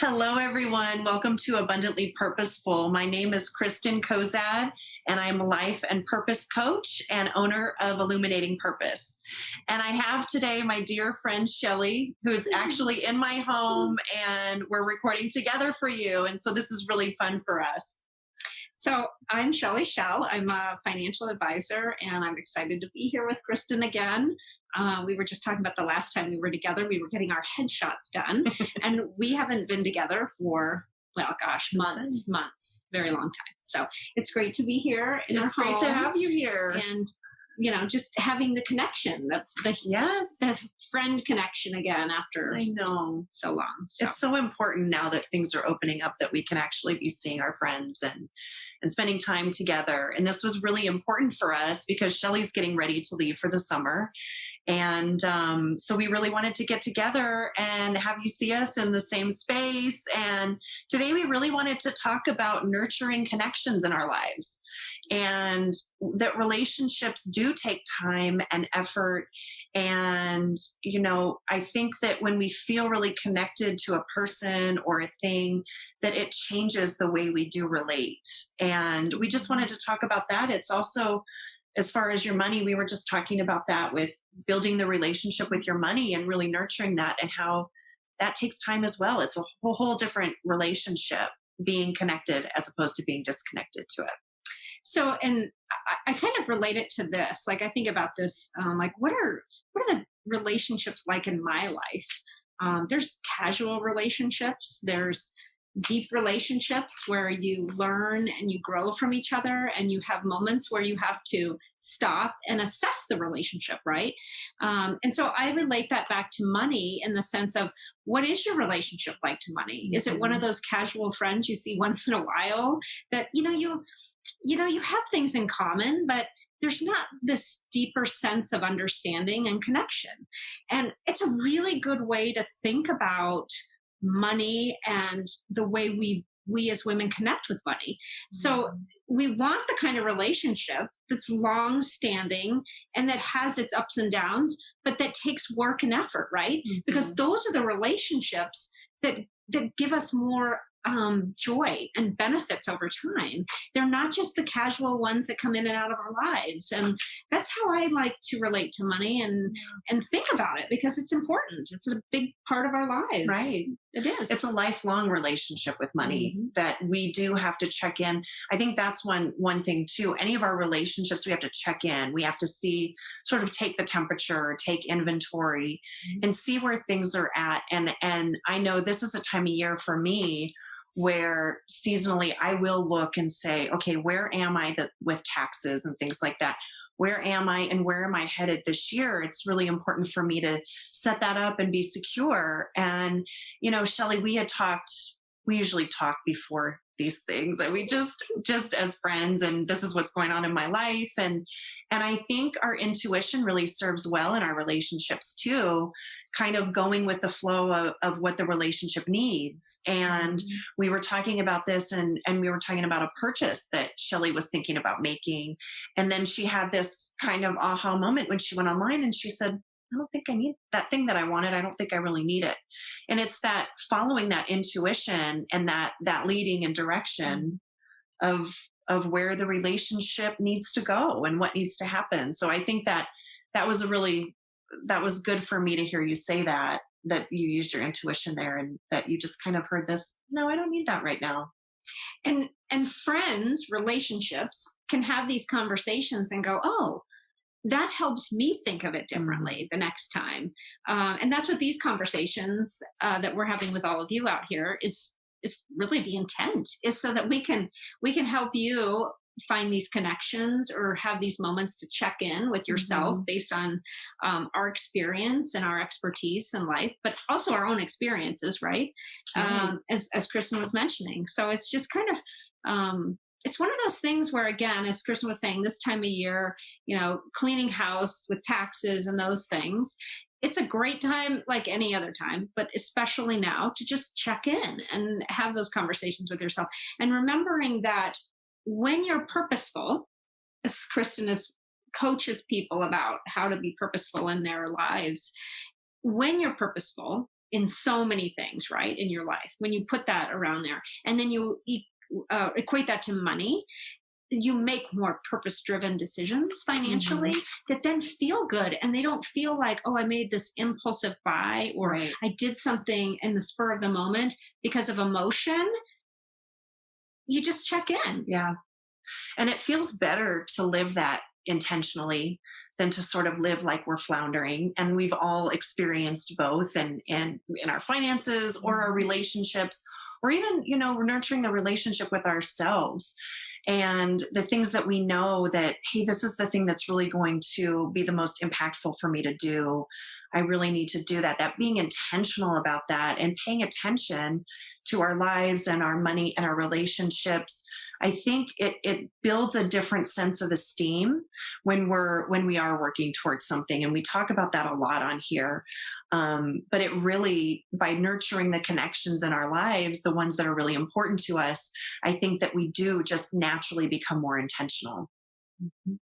Hello, everyone. Welcome to Abundantly Purposeful. My name is Kristyn Cozad, and I'm a life and purpose coach and owner of Illuminating Purpose. And I have today my dear friend Shelly, who's actually in my home, and we're recording together for you. And so this is really fun for us. So I'm Shelly Schell. I'm a financial advisor, and I'm excited to be here with Kristyn again. We were just talking about the last time we were together. We were getting our headshots done, and we haven't been together for, well, gosh, months, very long time. So it's great to be here in our It's great home to have you here. and just having the connection, Yes. the friend connection again after I know. so long. So. It's so important now that things are opening up that we can actually be seeing our friends and spending time together. And this was really important for us because Shelly's getting ready to leave for the summer. And so we really wanted to get together and have you see us in the same space. And today we really wanted to talk about nurturing connections in our lives, and that relationships do take time and effort. And, I think that when we feel really connected to a person or a thing, that it changes the way we do relate. And we just wanted to talk about that. It's also, as far as your money, we were just talking about that with building the relationship with your money and really nurturing that, and how that takes time as well. It's a whole different relationship being connected as opposed to being disconnected to it. So, and I kind of relate it to this. Like, I think about this, like, what are the relationships like in my life? There's casual relationships. There's deep relationships where you learn and you grow from each other, and you have moments where you have to stop and assess the relationship, right? And so I relate that back to money in the sense of, what is your relationship like to money? Is it one of those casual friends you see once in a while that you have things in common, but there's not this deeper sense of understanding and connection? And it's a really good way to think about money and the way we as women connect with money. So we want the kind of relationship that's long standing and that has its ups and downs, but that takes work and effort, right? Because those are the relationships that give us more joy and benefits over time. They're not just the casual ones that come in and out of our lives. And that's how I like to relate to money and think about it, because it's important. It's a big part of our lives. Right. It is. It's a lifelong relationship with money that we do have to check in. I think that's one thing too. Any of our relationships, we have to check in. We have to see, sort of take the temperature, take inventory, and see where things are at. And I know this is a time of year for me where seasonally I will look and say, okay, where am I with taxes and things like that? Where am I and where am I headed this year? It's really important for me to set that up and be secure. And, Shelly, we usually talk before these things, and we just as friends, and this is what's going on in my life. And I think our intuition really serves well in our relationships too, kind of going with the flow of what the relationship needs. And we were talking about this, and we were talking about a purchase that Shelly was thinking about making. And then she had this kind of aha moment when she went online and she said, I don't think I need that thing that I wanted. I don't think I really need it. And it's that following that intuition and that leading and direction of where the relationship needs to go and what needs to happen. So I think that was good for me to hear you say that you used your intuition there, and that you just kind of heard this, no, I don't need that right now. And friends, relationships can have these conversations and go, oh, that helps me think of it differently the next time. And that's what these conversations that we're having with all of you out here is really the intent, is so that we can help you find these connections or have these moments to check in with yourself based on our experience and our expertise in life, but also our own experiences, right? As Kristyn was mentioning. So it's just kind of, it's one of those things where, again, as Kristyn was saying, this time of year, cleaning house with taxes and those things, it's a great time like any other time, but especially now, to just check in and have those conversations with yourself. And remembering that when you're purposeful, as Kristyn coaches people about how to be purposeful in their lives, when you're purposeful, in so many things, right, in your life, when you put that around there, and then you equate that to money, you make more purpose driven decisions financially Mhm. that then feel good, and they don't feel like, oh, I made this impulsive buy, or Right. I did something in the spur of the moment because of emotion. You just check in. Yeah. And it feels better to live that intentionally than to sort of live like we're floundering. And we've all experienced both, and in our finances or our relationships, or even, we're nurturing the relationship with ourselves. And the things that we know that, hey, this is the thing that's really going to be the most impactful for me to do. I really need to do that. That being intentional about that and paying attention to our lives and our money and our relationships, I think it builds a different sense of esteem when we are working towards something. And we talk about that a lot on here. But it really, by nurturing the connections in our lives, the ones that are really important to us, I think that we do just naturally become more intentional. Mhm.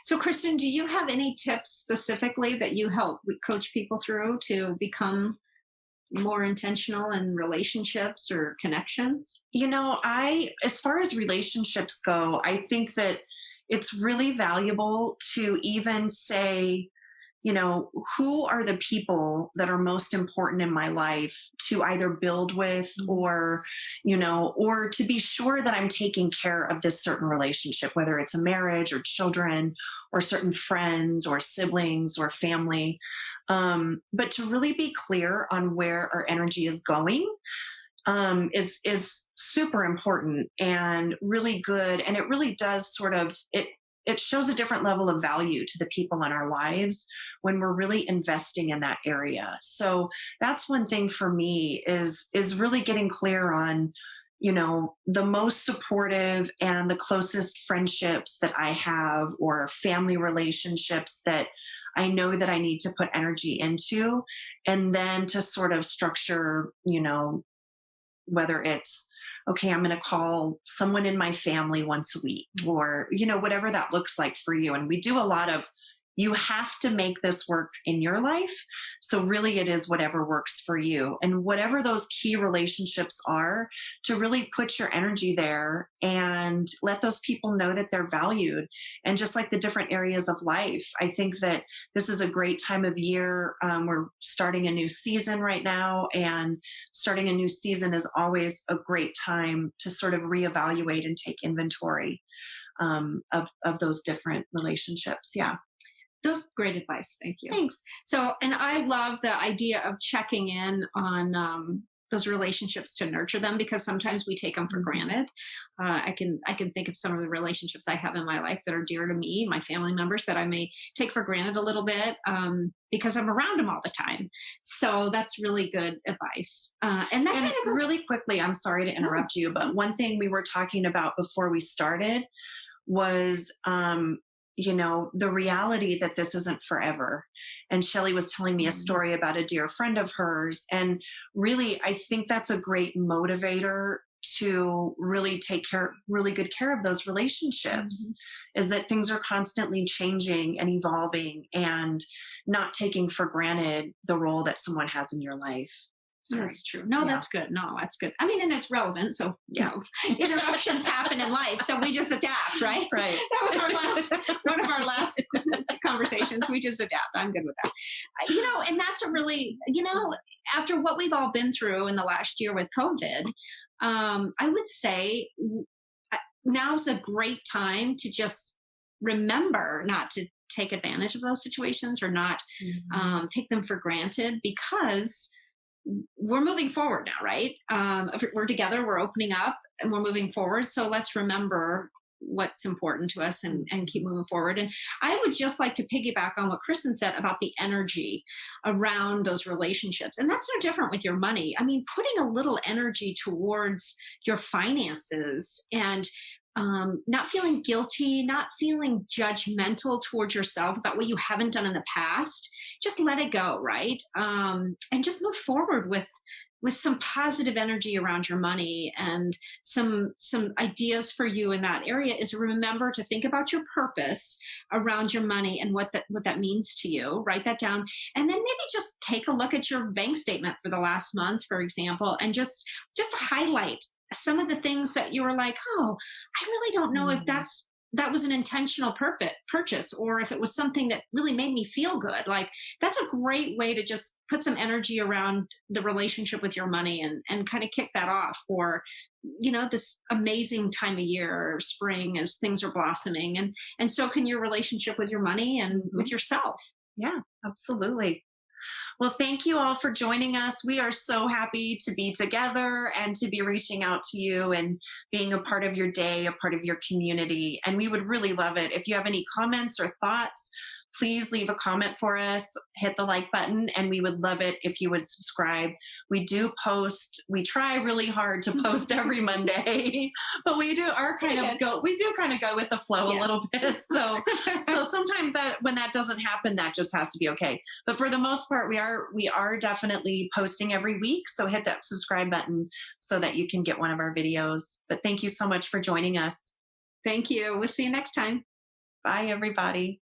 So, Kristen, do you have any tips specifically that you help coach people through to become more intentional in relationships or connections? As far as relationships go, I think that it's really valuable to even say, who are the people that are most important in my life to either build with, or, or to be sure that I'm taking care of this certain relationship, whether it's a marriage or children or certain friends or siblings or family. But to really be clear on where our energy is going, is super important and really good. And it really does it shows a different level of value to the people in our lives when we're really investing in that area. So that's one thing for me is really getting clear on, the most supportive and the closest friendships that I have, or family relationships that I know that I need to put energy into, and then to sort of structure, whether it's, okay, I'm going to call someone in my family once a week, or, whatever that looks like for you. And we do a lot of, you have to make this work in your life. So really it is whatever works for you, and whatever those key relationships are, to really put your energy there and let those people know that they're valued. And just like the different areas of life, I think that this is a great time of year. We're starting a new season right now, and starting a new season is always a great time to sort of reevaluate and take inventory, of those different relationships. Yeah. Those great advice. Thank you. Thanks. So, and I love the idea of checking in on those relationships to nurture them, because sometimes we take them for granted. I can think of some of the relationships I have in my life that are dear to me, my family members, that I may take for granted a little bit, because I'm around them all the time. So that's really good advice. And that And kind of goes, really quickly, I'm sorry to interrupt you, but one thing we were talking about before we started was, the reality that this isn't forever. And Shelly was telling me a story about a dear friend of hers. And really, I think that's a great motivator to really take really good care of those relationships, is that things are constantly changing and evolving, and not taking for granted the role that someone has in your life. Sorry. that's true. No, Yeah. that's good. No, that's good. I mean, and it's relevant. So, Yeah. interruptions happen in life. So we just adapt, right? Right. That was one of our last conversations. We just adapt. I'm good with that. And that's a really, after what we've all been through in the last year with COVID, I would say now's a great time to just remember not to take advantage of those situations, or not take them for granted, because we're moving forward now, right? If we're together, we're opening up, and we're moving forward. So let's remember what's important to us, and keep moving forward. And I would just like to piggyback on what Kristen said about the energy around those relationships. And that's no different with your money. I mean, putting a little energy towards your finances, and not feeling guilty, not feeling judgmental towards yourself about what you haven't done in the past. Just let it go, right? And just move forward with with some positive energy around your money and some ideas for you in that area is remember to think about your purpose around your money and what that means to you. Write that down, and then maybe just take a look at your bank statement for the last month, for example, and just highlight some of the things that you were like, oh, I really don't know if Mhm. that was an intentional purchase, or if it was something that really made me feel good. Like that's a great way to just put some energy around the relationship with your money and kind of kick that off for this amazing time of year or spring as things are blossoming, and so can your relationship with your money and with Mhm. yourself. Yeah, absolutely. Well, thank you all for joining us. We are so happy to be together and to be reaching out to you and being a part of your day, a part of your community. And we would really love it. If you have any comments or thoughts, please leave a comment for us, hit the like button, and we would love it if you would subscribe. We do post, we try really hard to post every Monday, but Pretty good. we do kind of go with the flow a Yeah. little bit. So sometimes that when that doesn't happen, that just has to be okay. But for the most part, we are definitely posting every week. So hit that subscribe button so that you can get one of our videos. But thank you so much for joining us. Thank you. We'll see you next time. Bye, everybody.